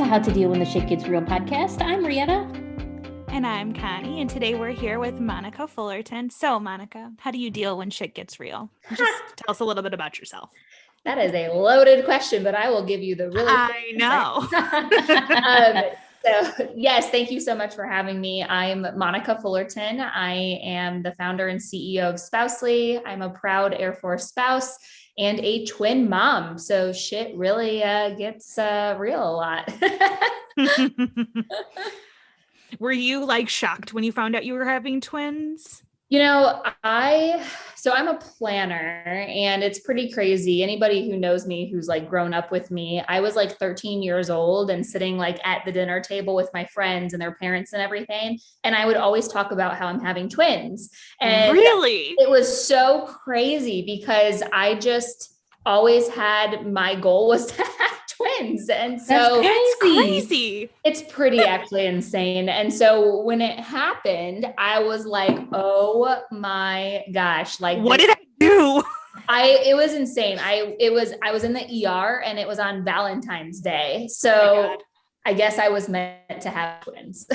to How to Deal When the Shit Gets Real podcast. I'm Rietta. And I'm Connie, and today we're here with Monica Fullerton. So, Monica, how do you deal when shit gets real? Just tell us a little bit about yourself. That is a loaded question, but I will give you the really I know. So yes, thank you so much for having me. I'm Monica Fullerton. I am the founder and CEO of Spousely. I'm a proud Air Force spouse and a twin mom. So shit really gets real a lot. Were you like shocked when you found out you were having twins? You know, I'm a planner, and it's pretty crazy. Anybody who knows me, who's like grown up with me, I was like 13 years old and sitting like at the dinner table with my friends and their parents and everything. And I would always talk about how I'm having twins. And really, it was so crazy because I just always had, my goal was to have twins. And so it's crazy. It's pretty actually insane. And so when it happened, I was like, oh my gosh, like what did I do? It was insane. I was in the ER and it was on Valentine's Day. So I guess I was meant to have twins.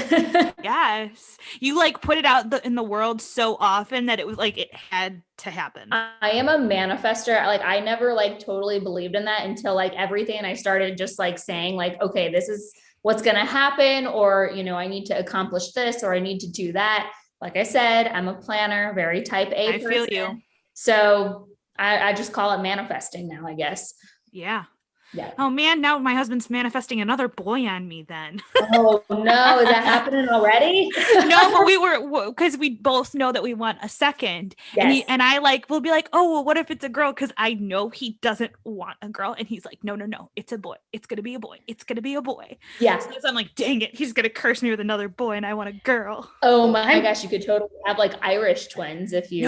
Yes. You like put it out in the world so often that it was like it had to happen. I am a manifester. Like I never like totally believed in that until like everything. And I started just like saying like, okay, this is what's going to happen, or, you know, I need to accomplish this, or I need to do that. Like I said, I'm a planner, very type A person. I feel you. So I just call it manifesting now, I guess. Yeah. Yeah. Oh man, now my husband's manifesting another boy on me then. Oh no, is that happening already? No, but because we both know that we want a second. Yes. And I like, we'll be like, oh, well, what if it's a girl? Because I know he doesn't want a girl. And he's like, no, it's a boy. It's going to be a boy. It's going to be a boy. Yeah. So I'm like, dang it. He's going to curse me with another boy and I want a girl. Oh my gosh. You could totally have like Irish twins if you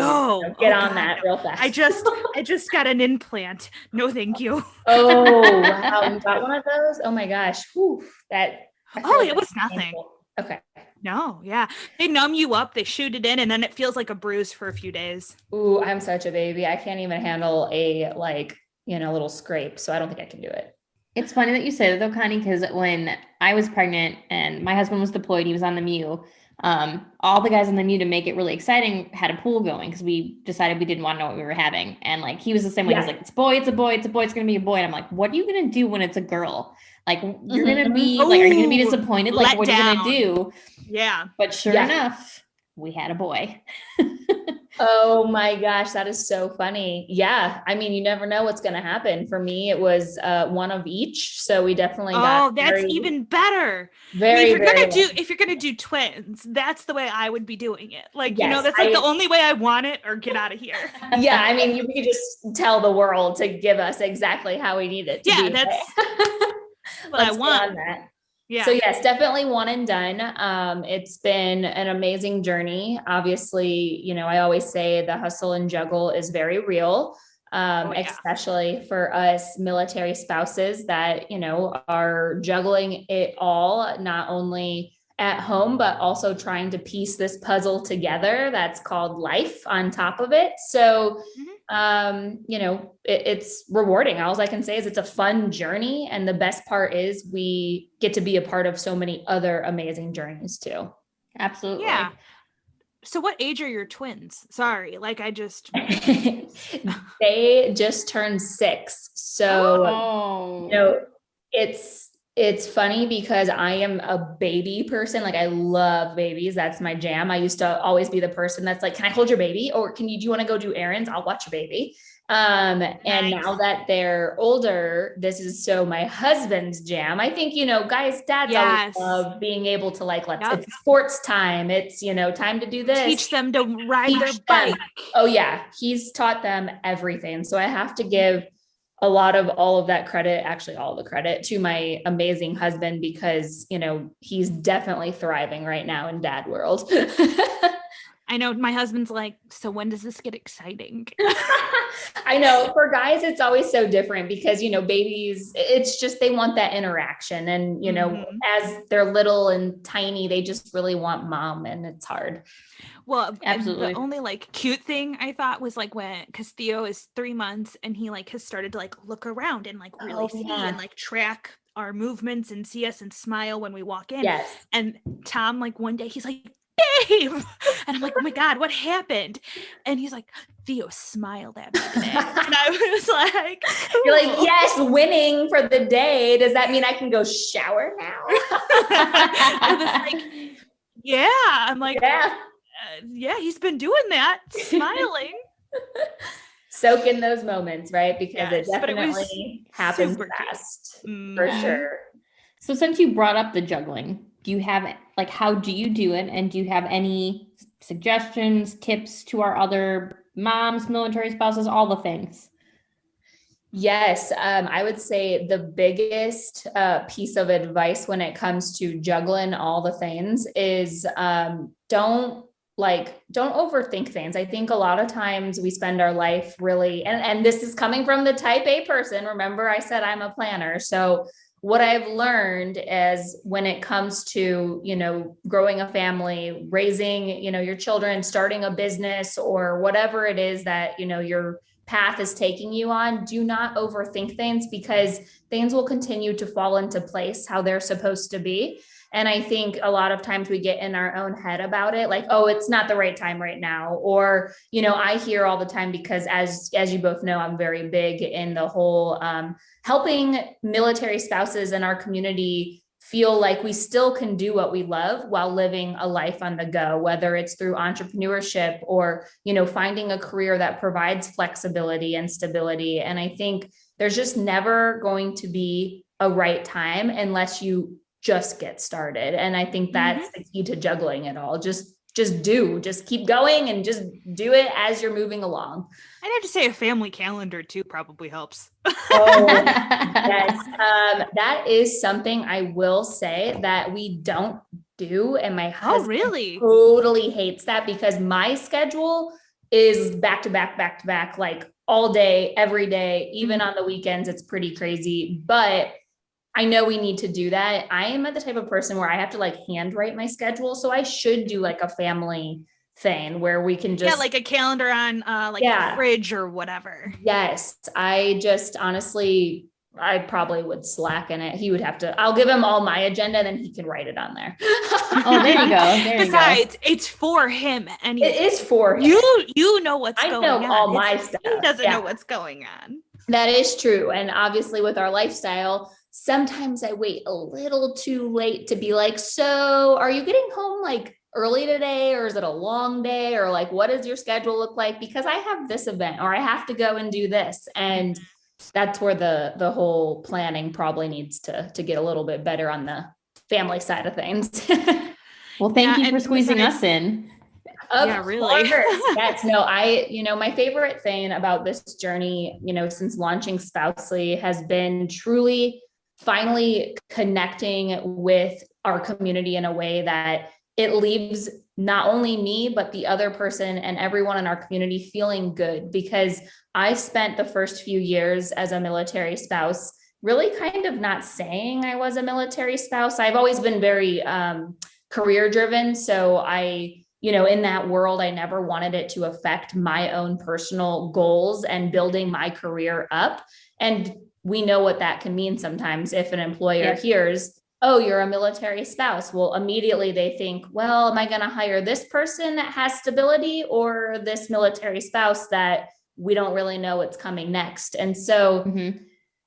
get on that real fast. I just got an implant. No, thank you. Oh, wow. You got one of those? Oh my gosh. Whew, it was nothing. Painful. Okay. No, yeah. They numb you up, they shoot it in, and then it feels like a bruise for a few days. Ooh, I'm such a baby. I can't even handle a little scrape. So I don't think I can do it. It's funny that you say that though, Connie, because when I was pregnant and my husband was deployed, he was on the MEU. All the guys on the MEU, to make it really exciting, had a pool going because we decided we didn't want to know what we were having. And like, he was the same way. He's like, it's a boy, it's a boy, it's a boy, it's going to be a boy. And I'm like, what are you going to do when it's a girl? Like, you're going to be like, are you going to be disappointed? Like, what are you going to do? Yeah. But sure enough, we had a boy. Oh my gosh, that is so funny. Yeah. I mean, you never know what's going to happen. For me, it was one of each. So we definitely got. Oh, that's even better. If you're gonna do twins, that's the way I would be doing it. Like, yes, that's like the only way I want it, or get out of here. Yeah. I mean, we could just tell the world to give us exactly how we need it to be. That's what I want. Yeah. So yes, definitely one and done. It's been an amazing journey. Obviously, you know, I always say the hustle and juggle is very real, especially for us military spouses that, you know, are juggling it all, not only at home, but also trying to piece this puzzle together that's called life on top of it. So, you know, it's rewarding. All I can say is it's a fun journey. And the best part is we get to be a part of so many other amazing journeys too. Absolutely. Yeah. So what age are your twins? Sorry. Like they just turned 6. So, you know, it's funny because I am a baby person. Like I love babies. That's my jam. I used to always be the person that's like, can I hold your baby? Or do you want to go do errands? I'll watch your baby. And now that they're older, this is so my husband's jam. I think, you know, guys, dads always love being able to like, it's sports time. It's, you know, time to do this. Teach them to ride their bike. Oh yeah. He's taught them everything. So I have to give all of that credit, actually all the credit, to my amazing husband, because, you know, he's definitely thriving right now in dad world. I know my husband's like, so when does this get exciting? I know for guys, it's always so different because, you know, babies, it's just, they want that interaction. And, you know, as they're little and tiny, they just really want mom, and it's hard. Well, absolutely. The only like cute thing I thought was like because Theo is 3 months and he like has started to like look around and like really see and like track our movements and see us and smile when we walk in. Yes. And Tom, like one day he's like, babe. And I'm like, oh my God, what happened? And he's like, Theo smiled at me today. And I was like, cool. You're like, yes, winning for the day. Does that mean I can go shower now? I was like, yeah. I'm like, yeah, he's been doing that, smiling. Soak in those moments, right? Because it definitely happens fast, for sure. So since you brought up the juggling, do you have, like, how do you do it? And do you have any suggestions, tips to our other moms, military spouses, all the things? Yes, I would say the biggest piece of advice when it comes to juggling all the things is don't overthink things. I think a lot of times we spend our life really, and this is coming from the type A person. Remember, I said I'm a planner. So what I've learned is when it comes to, you know, growing a family, raising, you know, your children, starting a business, or whatever it is that, you know, your path is taking you on, do not overthink things, because things will continue to fall into place how they're supposed to be. And I think a lot of times we get in our own head about it, like, oh, it's not the right time right now. Or, you know, I hear all the time, because as you both know, I'm very big in the whole helping military spouses in our community feel like we still can do what we love while living a life on the go, whether it's through entrepreneurship or, you know, finding a career that provides flexibility and stability. And I think there's just never going to be a right time unless you just get started. And I think that's the key to juggling it all. Just keep going and just do it as you're moving along. I'd have to say a family calendar too probably helps. Oh, yes. That is something I will say that we don't do. And my husband really totally hates that, because my schedule is back to back, like all day, every day, even on the weekends. It's pretty crazy, but I know we need to do that. I am the type of person where I have to like handwrite my schedule. So I should do like a family thing where we can just, like a calendar on the fridge or whatever. Yes. I just honestly, I probably would slacken it. He would have to, I'll give him all my agenda and then he can write it on there. Oh, there you go. Besides, it's for him. And it is for him. You know what's going on. I know all my stuff. He doesn't know what's going on. That is true. And obviously with our lifestyle, sometimes I wait a little too late to be like, so are you getting home like early today, or is it a long day, or like, what does your schedule look like? Because I have this event, or I have to go and do this. And that's where the whole planning probably needs to get a little bit better on the family side of things. Well, thank you for squeezing us in. Really. Yes. No, my favorite thing about this journey, you know, since launching Spousely, has been truly finally connecting with our community in a way that it leaves not only me, but the other person and everyone in our community feeling good. Because I spent the first few years as a military spouse really kind of not saying I was a military spouse. I've always been very career driven. So in that world, I never wanted it to affect my own personal goals and building my career up. And we know what that can mean sometimes if an employer hears, oh, you're a military spouse. Well, immediately they think, well, am I going to hire this person that has stability, or this military spouse that we don't really know what's coming next? And so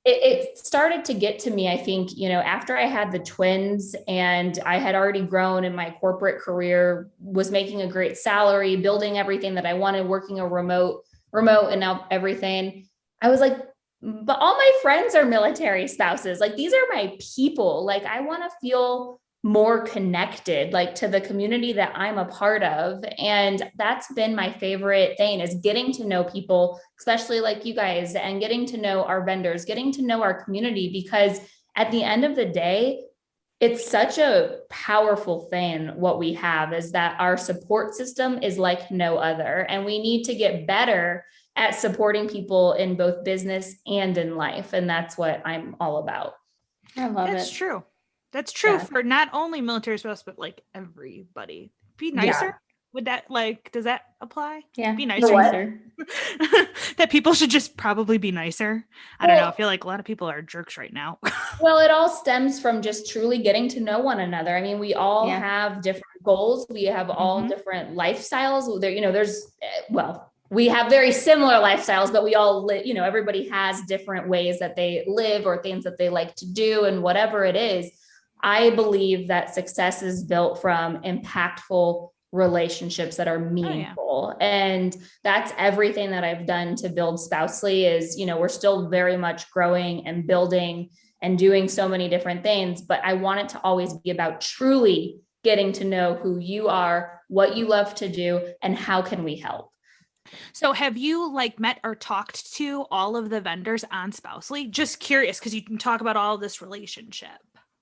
it started to get to me, I think, after I had the twins and I had already grown in my corporate career, was making a great salary, building everything that I wanted, working a remote and now everything. I was like, but all my friends are military spouses. Like, these are my people. Like, I want to feel more connected, like, to the community that I'm a part of. And that's been my favorite thing, is getting to know people, especially like you guys, and getting to know our vendors, getting to know our community, because at the end of the day, it's such a powerful thing. What we have is that our support system is like no other, and we need to get better at supporting people in both business and in life. And that's what I'm all about. I love it. That's true. That's true for not only military spouse, but like everybody. Be nicer. Would that does that apply? Yeah. Be nicer. That people should just probably be nicer. I don't know. I feel like a lot of people are jerks right now. Well, it all stems from just truly getting to know one another. I mean, we all have different goals. We have all different lifestyles. We have very similar lifestyles, but we all live, everybody has different ways that they live or things that they like to do. And whatever it is, I believe that success is built from impactful relationships that are meaningful. And that's everything that I've done to build Spousely is, we're still very much growing and building and doing so many different things, but I want it to always be about truly getting to know who you are, what you love to do, and how can we help. So have you met or talked to all of the vendors on Spousely? Just curious, because you can talk about all this relationship.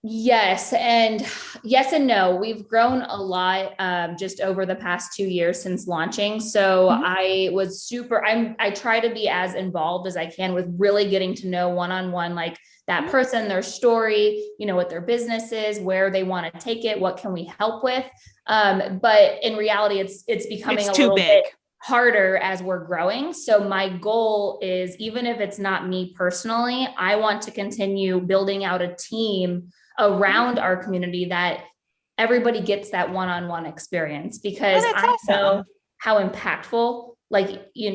Yes. And yes and no. We've grown a lot just over the past 2 years since launching. So I was I try to be as involved as I can with really getting to know one-on-one, that person, their story, what their business is, where they want to take it, what can we help with? But in reality, it's becoming a little bit harder as we're growing. So my goal is, even if it's not me personally, I want to continue building out a team around our community that everybody gets that one-on-one experience, because I know how impactful,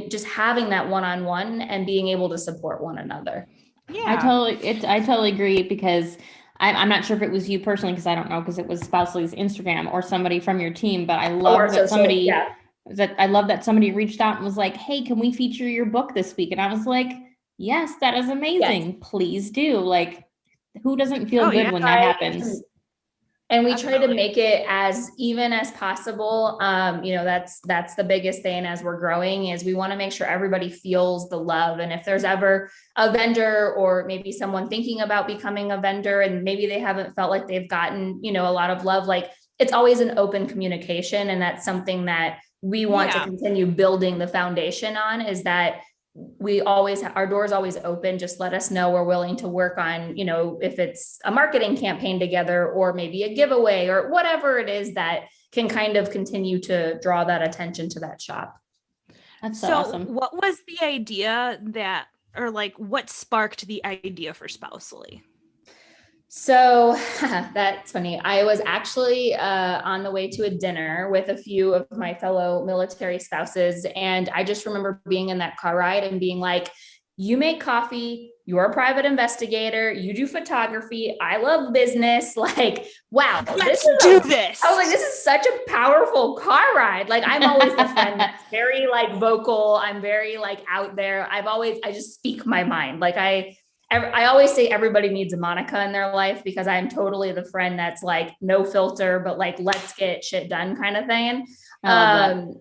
just having that one-on-one and being able to support one another. Yeah, I totally agree, because I'm not sure if it was you personally, because I don't know, because it was Spousely's Instagram or somebody from your team, but I love that somebody reached out and was like, hey, can we feature your book this week? And I was like, yes, that is amazing. Yes. Please do. Who doesn't feel good when that happens? And we try to make it as even as possible. That's the biggest thing as we're growing, is we want to make sure everybody feels the love. And if there's ever a vendor or maybe someone thinking about becoming a vendor and maybe they haven't felt like they've gotten, a lot of love, it's always an open communication. And that's something that we want to continue building the foundation on, is that our doors always open. Just let us know. We're willing to work on, if it's a marketing campaign together or maybe a giveaway or whatever it is that can kind of continue to draw that attention to that shop. That's so awesome. What was the idea what sparked the idea for Spousely? So that's funny. I was actually on the way to a dinner with a few of my fellow military spouses. And I just remember being in that car ride and being like, you make coffee, you're a private investigator, you do photography, I love business. Wow, let's do this. I was like, this is such a powerful car ride. I'm always the friend that's very vocal. I'm very out there. I just speak my mind. I always say everybody needs a Monica in their life, because I'm totally the friend that's no filter, but let's get shit done kind of thing. And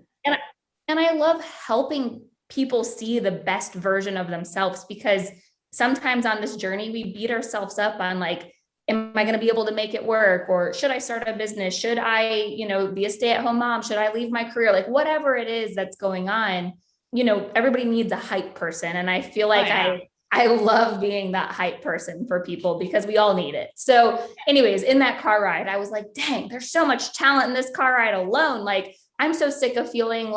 I love helping people see the best version of themselves, because sometimes on this journey, we beat ourselves up on am I going to be able to make it work? Or should I start a business? Should I, be a stay-at-home mom? Should I leave my career? Whatever it is that's going on, everybody needs a hype person. And I feel I love being that hype person for people, because we all need it. So anyways, in that car ride, I was like, dang, there's so much talent in this car ride alone. I'm so sick of feeling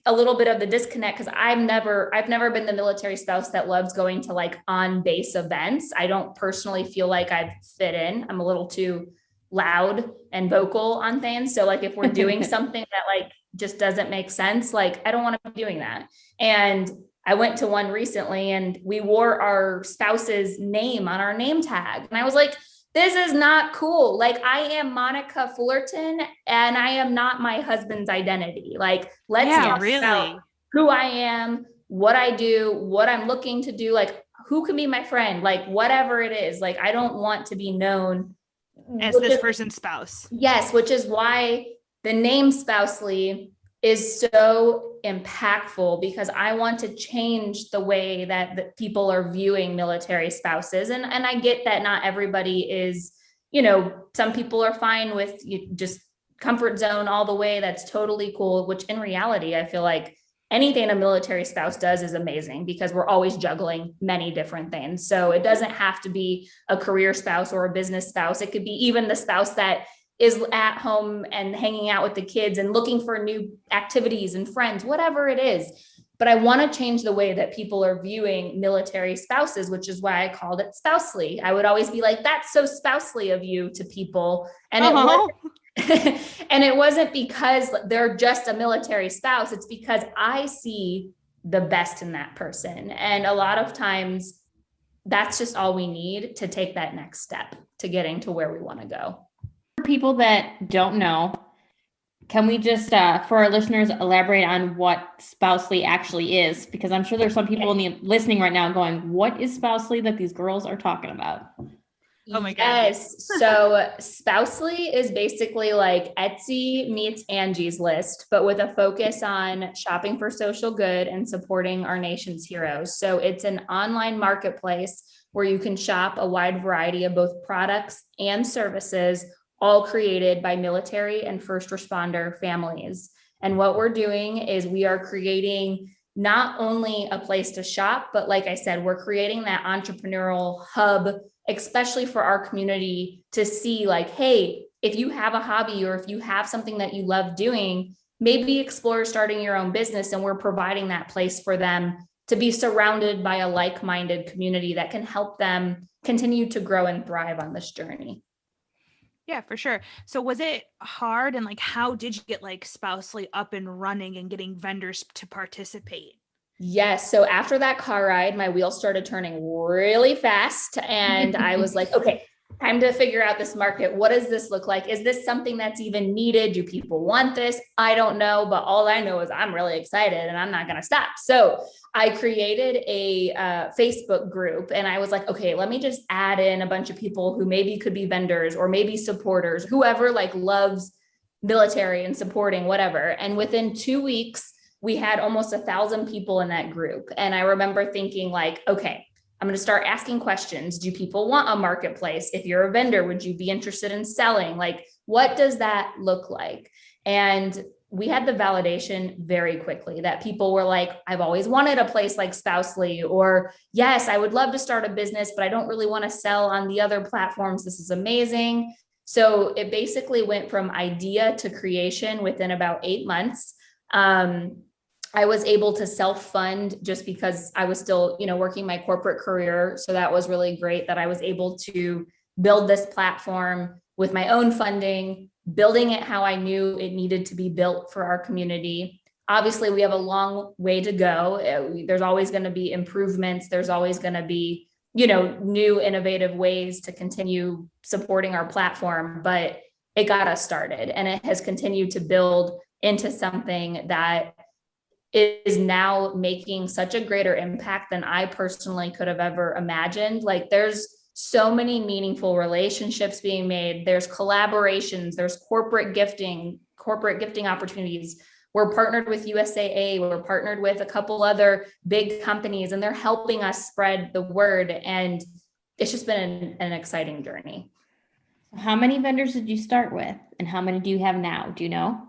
a little bit of the disconnect, because I've never been the military spouse that loves going to on base events. I don't personally feel like I've fit in. I'm a little too loud and vocal on things. So if we're doing something that just doesn't make sense, I don't want to be doing that. And I went to one recently and we wore our spouse's name on our name tag. And I was like, this is not cool. I am Monica Fullerton and I am not my husband's identity. Let's talk about who I am, what I do, what I'm looking to do. Who can be my friend? Whatever it is, I don't want to be known as this person's spouse. Yes. Which is why the name Spousely is so impactful, because I want to change the way that people are viewing military spouses. And I get that not everybody is, some people are fine with just comfort zone all the way. That's totally cool, which in reality, I feel like anything a military spouse does is amazing, because we're always juggling many different things. So it doesn't have to be a career spouse or a business spouse. It could be even the spouse that is at home and hanging out with the kids and looking for new activities and friends, whatever it is. But I want to change the way that people are viewing military spouses, which is why I called it spousely. I would always be like, that's so spousely of you to people. And it wasn't, and it wasn't because they're just a military spouse. It's because I see the best in that person. And a lot of times that's just all we need to take that next step to getting to where we want to go. For people that don't know, can we just, for our listeners, elaborate on what spousely actually is? Because I'm sure there's some people listening right now going, what is spousely that these girls are talking about? Oh my God. Yes. So spousely is basically like Etsy meets Angie's List, but with a focus on shopping for social good and supporting our nation's heroes. So it's an online marketplace where you can shop a wide variety of both products and services, all created by military and first responder families. And what we're doing is we are creating not only a place to shop, but like I said, we're creating that entrepreneurial hub, especially for our community to see like, hey, if you have a hobby or if you have something that you love doing, maybe explore starting your own business. And we're providing that place for them to be surrounded by a like-minded community that can help them continue to grow and thrive on this journey. Yeah, for sure. So was it hard, and like, how did you get like spousely up and running and getting vendors to participate? Yes. So after that car ride, my wheels started turning really fast. And I was like, okay, time to figure out this market. What does this look like? Is this something that's even needed? Do people want this? I don't know. But all I know is I'm really excited and I'm not going to stop. So I created a Facebook group and I was like, okay, let me just add in a bunch of people who maybe could be vendors or maybe supporters, whoever like loves military and supporting whatever. And within 2 weeks, we had almost 1,000 people in that group. And I remember thinking like, okay, I'm going to start asking questions. Do people want a marketplace? If you're a vendor, would you be interested in selling? Like, what does that look like? And we had the validation very quickly that people were like, I've always wanted a place like Spousely, or yes, I would love to start a business, but I don't really want to sell on the other platforms. This is amazing. So it basically went from idea to creation within about 8 months. I was able to self-fund just because I was still, working my corporate career. So that was really great that I was able to build this platform with my own funding, building it how I knew it needed to be built for our community. Obviously, we have a long way to go. There's always going to be improvements. There's always going to be, new innovative ways to continue supporting our platform, but it got us started and it has continued to build into something that is now making such a greater impact than I personally could have ever imagined. Like there's so many meaningful relationships being made. There's collaborations, there's corporate gifting opportunities. We're partnered with USAA. We're partnered with a couple other big companies and they're helping us spread the word. And it's just been an exciting journey. How many vendors did you start with and how many do you have now? Do you know?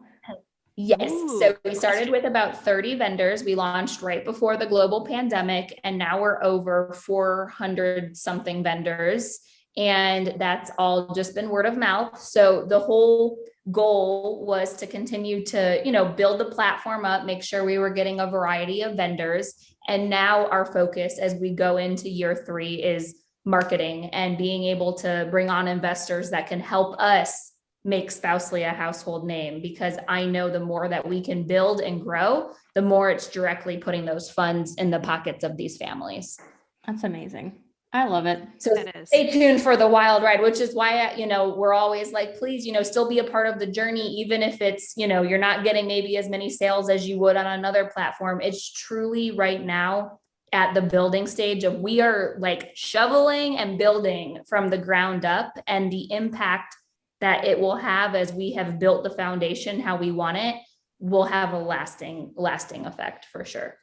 Yes. So we started with about 30 vendors. We launched right before the global pandemic, and now we're over 400 something vendors. And that's all just been word of mouth. So the whole goal was to continue to, build the platform up, make sure we were getting a variety of vendors. And now our focus as we go into year 3 is marketing and being able to bring on investors that can help us make Spousely a household name, because I know the more that we can build and grow, the more it's directly putting those funds in the pockets of these families. That's amazing. I love it. So stay tuned for the wild ride, which is why, we're always like, please, still be a part of the journey, even if it's, you're not getting maybe as many sales as you would on another platform. It's truly right now at the building stage of we are like shoveling and building from the ground up, and the impact that it will have as we have built the foundation how we want it will have a lasting effect for sure.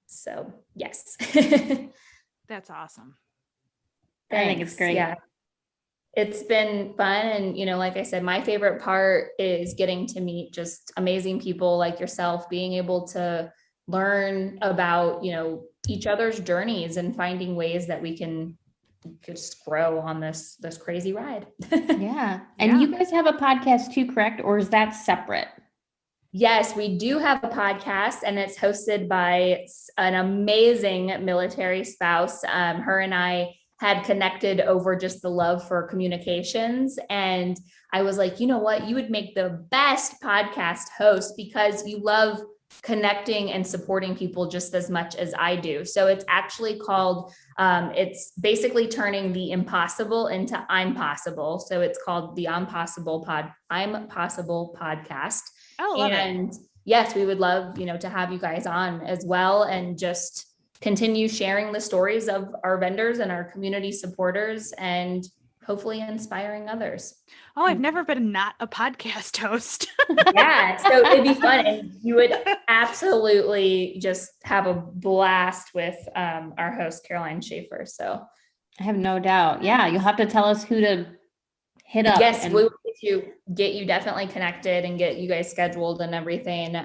So yes. That's awesome. I think it's great. Yeah. It's been fun. And, like I said, my favorite part is getting to meet just amazing people like yourself, being able to learn about, each other's journeys and finding ways that we can just grow on this crazy ride. Yeah. And you guys have a podcast too, correct? Or is that separate? Yes, we do have a podcast, and it's hosted by an amazing military spouse. Her and I had connected over just the love for communications. And I was like, you know what, you would make the best podcast host because you love connecting and supporting people just as much as I do. So it's actually called, it's basically turning the impossible into I'm possible. So it's called the I'm Possible podcast. Oh, love and it. Yes, we would love, to have you guys on as well, and just continue sharing the stories of our vendors and our community supporters, and hopefully inspiring others. Oh, I've never been not a podcast host. Yeah, so it'd be fun, and you would absolutely just have a blast with our host, Caroline Schaefer. So I have no doubt. Yeah, you'll have to tell us who to hit up. Yes, we will get you definitely connected and get you guys scheduled and everything.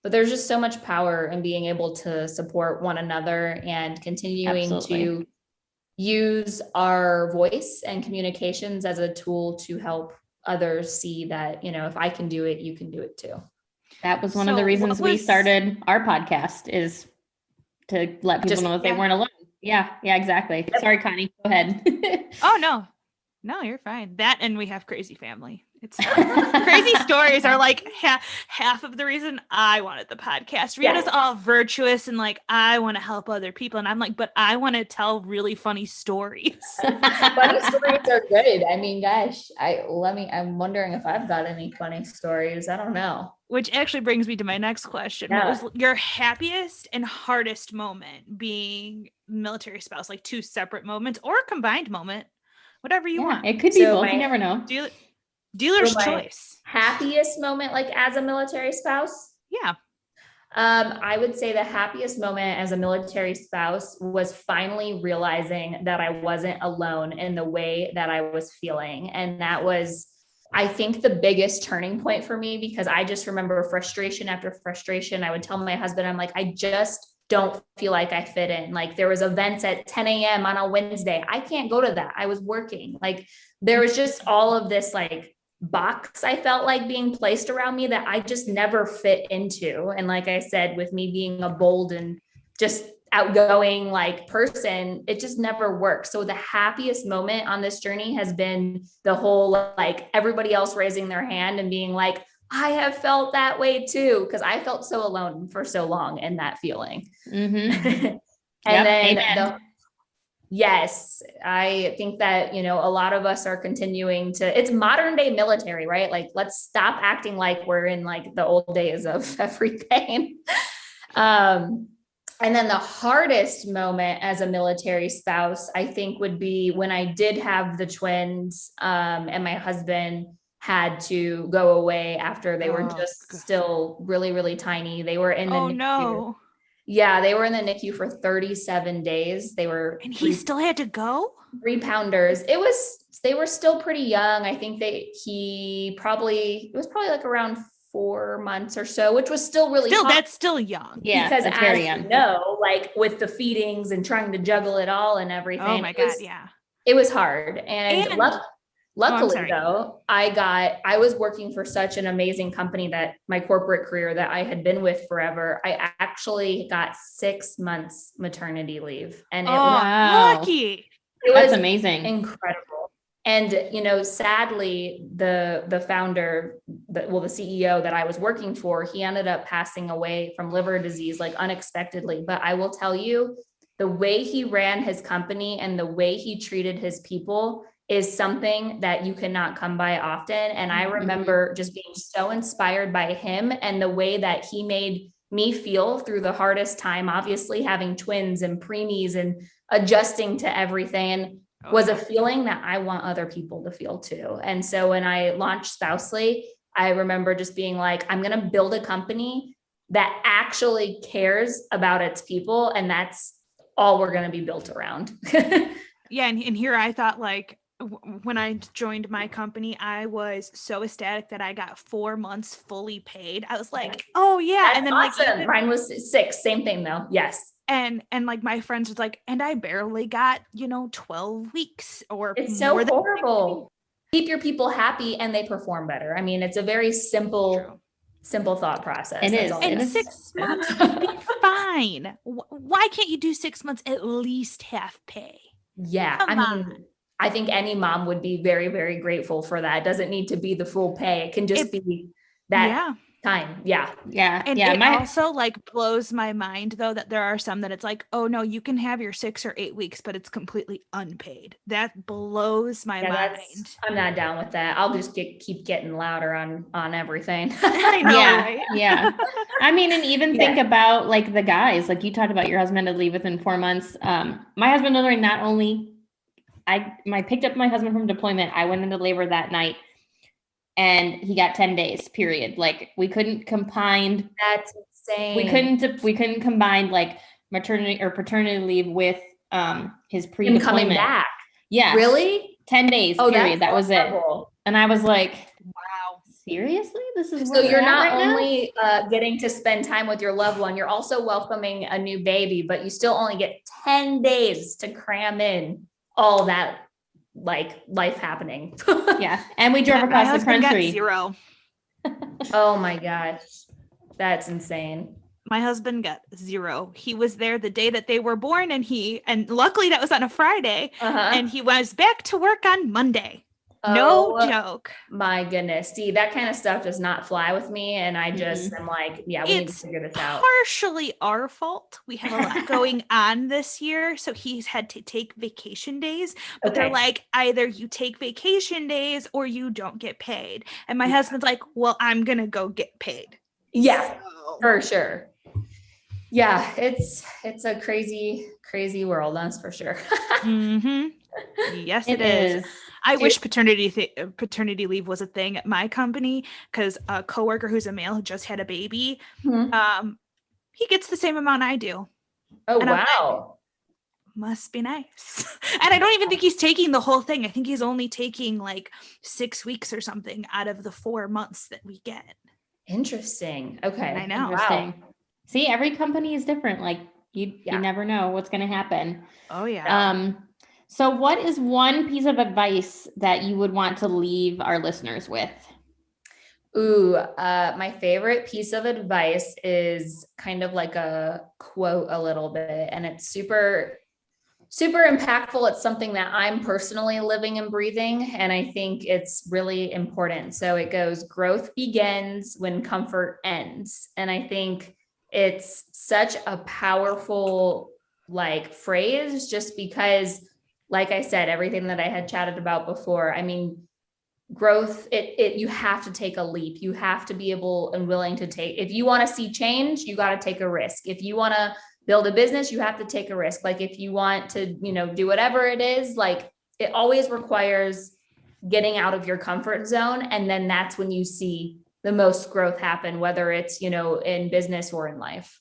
But there's just so much power in being able to support one another and continuing to use our voice and communications as a tool to help others see that, if I can do it, you can do it too. That was one of the reasons we started our podcast, is to let people know that they weren't alone. Yeah, exactly. Yep. Sorry, Connie, go ahead. Oh, no, you're fine. That, and we have crazy family. It's crazy stories are like half of the reason I wanted the podcast. Rihanna's all virtuous and like, I want to help other people. And I'm like, but I want to tell really funny stories. Funny stories are good. I mean, gosh, I'm wondering if I've got any funny stories. I don't know. Which actually brings me to my next question. Yeah. What was your happiest and hardest moment being military spouse? Like 2 separate moments or a combined moment, whatever you want. It could be both. You never know. Dealer's choice. Happiest moment, like as a military spouse? Yeah. I would say the happiest moment as a military spouse was finally realizing that I wasn't alone in the way that I was feeling. And that was, I think, the biggest turning point for me, because I just remember frustration after frustration. I would tell my husband, I'm like, I just don't feel like I fit in. Like, there was events at 10 a.m. on a Wednesday. I can't go to that. I was working. Like, there was just all of this like box I felt like being placed around me that I just never fit into. And like I said, with me being a bold and just outgoing like person, it just never worked. So the happiest moment on this journey has been the whole, like, everybody else raising their hand and being like, I have felt that way too, because I felt so alone for so long in that feeling. Mm-hmm. And then yes, I think that, a lot of us are continuing to, it's modern day military, right? Like, let's stop acting like we're in like the old days of everything. And then the hardest moment as a military spouse, I think, would be when I did have the twins, and my husband had to go away after they were just still really, really tiny. They were in the NICU. No. Yeah, they were in the NICU for 37 days. And he still had to go? 3-pounders. They were still pretty young. I think it was probably like around 4 months or so, which was still really hard. That's still young. Yeah, because as very young. Like with the feedings and trying to juggle it all and everything. Oh my God, yeah. It was hard. And luckily though, I was working for such an amazing company that my corporate career that I had been with forever, I actually got 6 months maternity leave. And lucky. That's amazing. Incredible. And, sadly, the founder, the CEO that I was working for, he ended up passing away from liver disease, like unexpectedly. But I will tell you, the way he ran his company and the way he treated his people is something that you cannot come by often. And I remember just being so inspired by him and the way that he made me feel through the hardest time, obviously having twins and preemies and adjusting to everything was a feeling that I want other people to feel too. And so when I launched Spousely, I remember just being like, I'm going to build a company that actually cares about its people. And that's all we're going to be built around. Yeah. And here I thought, like, when I joined my company, I was so ecstatic that I got 4 months fully paid. I was like, oh yeah. That's and then awesome. Mine was 6, same thing though. Yes. And like my friends was like, and I barely got, 12 weeks or it's more so horrible. Keep your people happy and they perform better. I mean, it's a very simple thought process. It is. And 6 months would be fine. Why can't you do 6 months at least half pay? Yeah. Come on. I think any mom would be very, very grateful for that. It doesn't need to be the full pay. It can just be that time. Yeah. And it also like blows my mind though, that there are some that it's like, oh no, you can have your 6 or 8 weeks, but it's completely unpaid. That blows my mind. I'm not down with that. I'll just keep getting louder on everything. I know, right? Yeah. I mean, and even think about like the guys, like you talked about your husband had to leave within 4 months. My husband literally not only I picked up my husband from deployment. I went into labor that night and he got 10 days, period. Like we couldn't combine. That's insane. We couldn't combine like maternity or paternity leave with his pre-deployment. Coming back. Yeah. Really? 10 days, period. That was it. And I was like, wow, seriously? This is so you're not only getting to spend time with your loved one, you're also welcoming a new baby, but you still only get 10 days to cram in all that like life happening. Yeah. And we drove across the country. Got 0. Oh my gosh. That's insane. My husband got 0. He was there the day that they were born and luckily that was on a Friday and he was back to work on Monday. No joke. My goodness. See, that kind of stuff does not fly with me. And I just am like, we need to figure this out. Partially our fault. We have a lot going on this year. So he's had to take vacation days, but they're like, either you take vacation days or you don't get paid. And my husband's like, well, I'm going to go get paid. Yeah, for sure. Yeah. It's a crazy, crazy world. That's for sure. Yes, it is. I wish paternity leave was a thing at my company because a coworker who's a male who just had a baby, he gets the same amount I do. Oh, and wow. Must be nice. And I don't even think he's taking the whole thing. I think he's only taking like 6 weeks or something out of the 4 months that we get. Interesting. Okay. I know. Wow. See, every company is different. Like you never know what's going to happen. Oh yeah. So what is one piece of advice that you would want to leave our listeners with? Ooh, my favorite piece of advice is kind of like a quote a little bit, and it's super, super impactful. It's something that I'm personally living and breathing, and I think it's really important. So it goes, growth begins when comfort ends. And I think it's such a powerful like phrase just because, like I said, everything that I had chatted about before, I mean, growth, you have to take a leap. You have to be able and willing to take, if you want to see change, you got to take a risk. If you want to build a business, you have to take a risk. Like if you want to, do whatever it is, like it always requires getting out of your comfort zone. And then that's when you see the most growth happen, whether it's, in business or in life.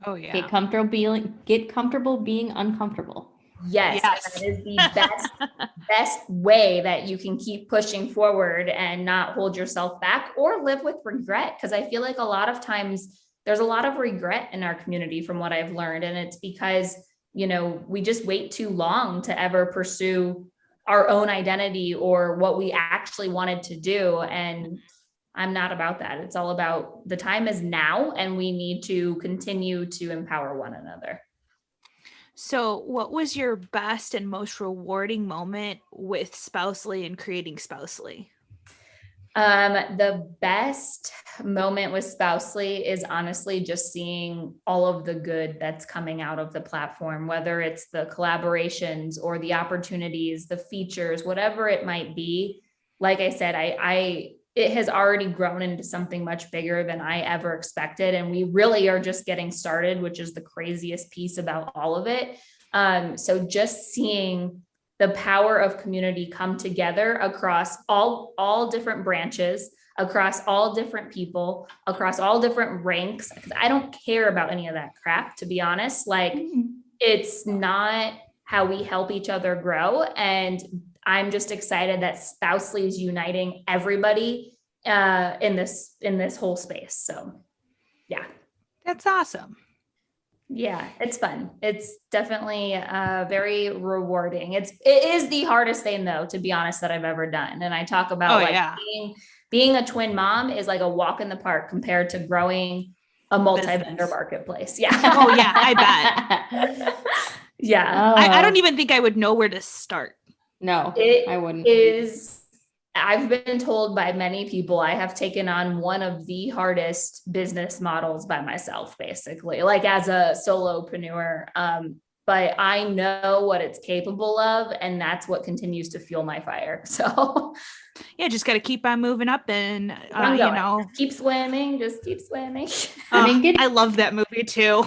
Oh yeah. Get comfortable being uncomfortable. Yes. That is the best way that you can keep pushing forward and not hold yourself back or live with regret. Cause I feel like a lot of times there's a lot of regret in our community from what I've learned. And it's because, we just wait too long to ever pursue our own identity or what we actually wanted to do. And I'm not about that. It's all about the time is now, and we need to continue to empower one another. So what was your best and most rewarding moment with Spousely and creating Spousely? The best moment with Spousely is honestly just seeing all of the good that's coming out of the platform, whether it's the collaborations or the opportunities, the features, whatever it might be. Like I said, it has already grown into something much bigger than I ever expected. And we really are just getting started, which is the craziest piece about all of it. So just seeing the power of community come together across all different branches, across all different people, across all different ranks, because I don't care about any of that crap, to be honest. Like it's not how we help each other grow. And I'm just excited that Spousely is uniting everybody in this whole space. So yeah. That's awesome. Yeah, it's fun. It's definitely very rewarding. It is the hardest thing though, to be honest, that I've ever done. And I talk about being a twin mom is like a walk in the park compared to growing a multi-vendor marketplace. Yeah. Oh yeah, I bet. Yeah. I don't even think I would know where to start. No, I wouldn't. I've been told by many people I have taken on one of the hardest business models by myself, basically, like as a solopreneur. But I know what it's capable of, and that's what continues to fuel my fire. So yeah, just got to keep on moving up and, just keep swimming. I love that movie too.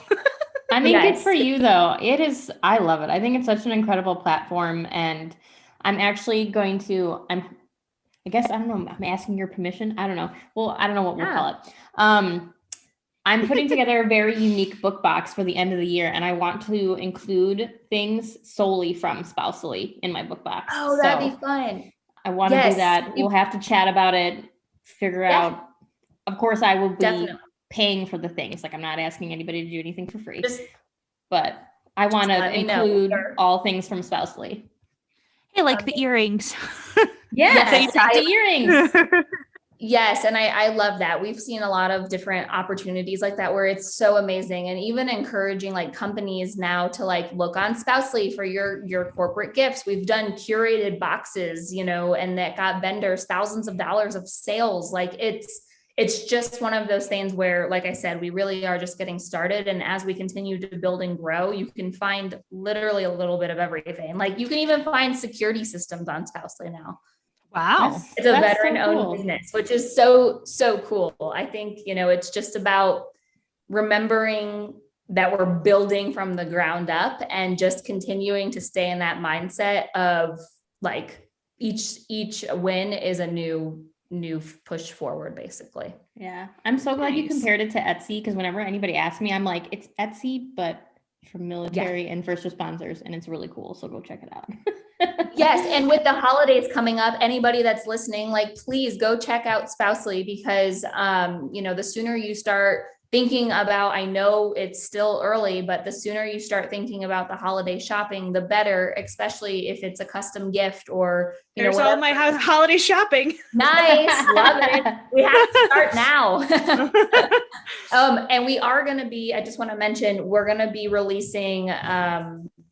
I mean, good for you though. I love it. I think it's such an incredible platform, and I'm actually going to, I guess, I don't know, I'm asking your permission. I don't know. Well, I don't know what we'll call it. I'm putting together a very unique book box for the end of the year, and I want to include things solely from Spousely in my book box. Oh, that'd be fun. I want to do that. We'll have to chat about it, figure out. Of course, I will be paying for the things. Like, I'm not asking anybody to do anything for free, but I want to include all things from Spousely. Hey, like the earrings. Yes, so you talk to earrings. Yes. And I love that. We've seen a lot of different opportunities like that where it's so amazing, and even encouraging like companies now to like look on Spousely for your corporate gifts. We've done curated boxes, and that got vendors thousands of dollars of sales. Like it's just one of those things where, like I said, we really are just getting started. And as we continue to build and grow, you can find literally a little bit of everything. Like you can even find security systems on Spousely now. Wow. It's a veteran-owned business, which is so cool. I think, it's just about remembering that we're building from the ground up and just continuing to stay in that mindset of like each win is a new push forward, basically. Yeah. I'm so glad you compared it to Etsy, because whenever anybody asks me, I'm like, it's Etsy, but for military and first responders, and it's really cool. So go check it out. Yes. And with the holidays coming up, anybody that's listening, like, please go check out Spousely, because, the sooner you start thinking about, I know it's still early, but the sooner you start thinking about the holiday shopping, the better, especially if it's a custom gift or, there's all my holiday shopping. Nice. Love it. We have to start now. And we are going to be, I just want to mention, we're going to be releasing,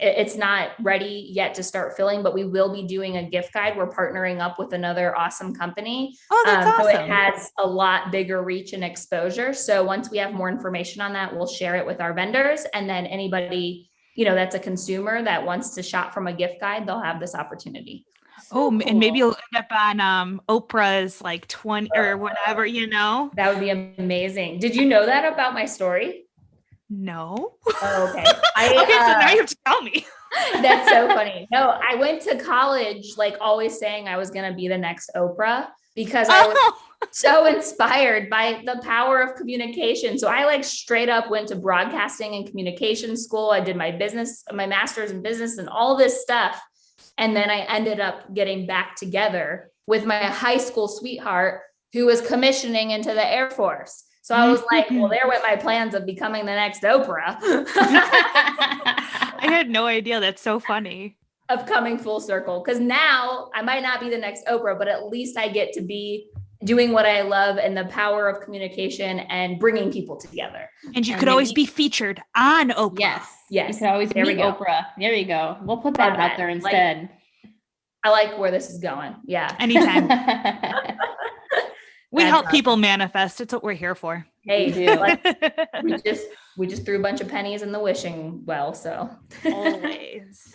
it's not ready yet to start filling, but we will be doing a gift guide. We're partnering up with another awesome company. Oh, that's awesome. So it has a lot bigger reach and exposure. So once we have more information on that, we'll share it with our vendors. And then anybody, that's a consumer that wants to shop from a gift guide, they'll have this opportunity. So cool. And maybe you'll end up on Oprah's like 20 or whatever, That would be amazing. Did you know that about my story? No. Oh, okay. Okay, so now you have to tell me. That's so funny. No, I went to college, like always saying I was going to be the next Oprah, because I was so inspired by the power of communication. So I like straight up went to broadcasting and communication school. I did my master's in business and all this stuff. And then I ended up getting back together with my high school sweetheart who was commissioning into the Air Force. So I was like, well, there went my plans of becoming the next Oprah. I had no idea. That's so funny. Of coming full circle. Because now I might not be the next Oprah, but at least I get to be doing what I love, and the power of communication and bringing people together. And you could always be featured on Oprah. Yes. You could always be Oprah. There you go. We'll put that out there instead. I like where this is going. Yeah. Anytime. We help people manifest. It's what we're here for. Hey, we just threw a bunch of pennies in the wishing well. So always.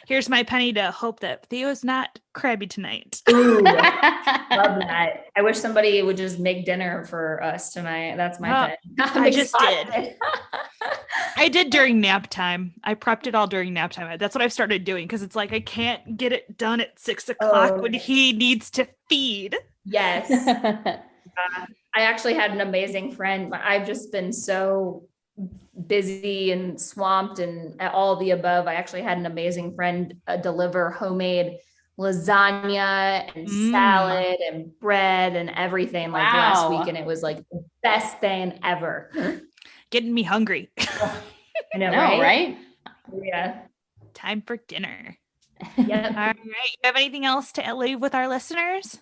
Here's my penny to hope that Theo's not crabby tonight. Ooh, love that. I wish somebody would just make dinner for us tonight. That's my penny. I just did. I did during nap time. I prepped it all during nap time. That's what I've started doing, because it's like I can't get it done at 6 o'clock when he needs to feed. Yes. I actually had an amazing friend. I've just been so busy and swamped and all the above. I actually had an amazing friend deliver homemade lasagna and salad and bread and everything like last week. And it was like the best thing ever. Getting me hungry. I know, right? Yeah. Time for dinner. Yep. All right. You have anything else to leave with our listeners?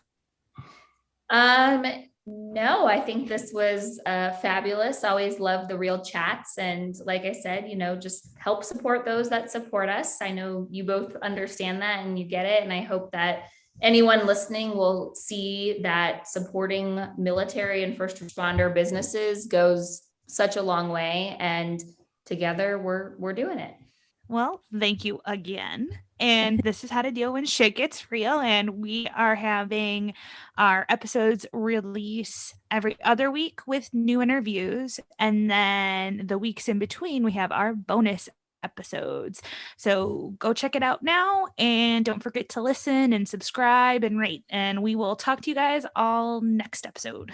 No, I think this was fabulous. Always love the real chats. And like I said, just help support those that support us. I know you both understand that and you get it. And I hope that anyone listening will see that supporting military and first responder businesses goes such a long way. And together we're doing it. Well, thank you again. And this is How to Deal When Shit Gets Real. And we are having our episodes release every other week with new interviews. And then the weeks in between, we have our bonus episodes. So go check it out now. And don't forget to listen and subscribe and rate. And we will talk to you guys all next episode.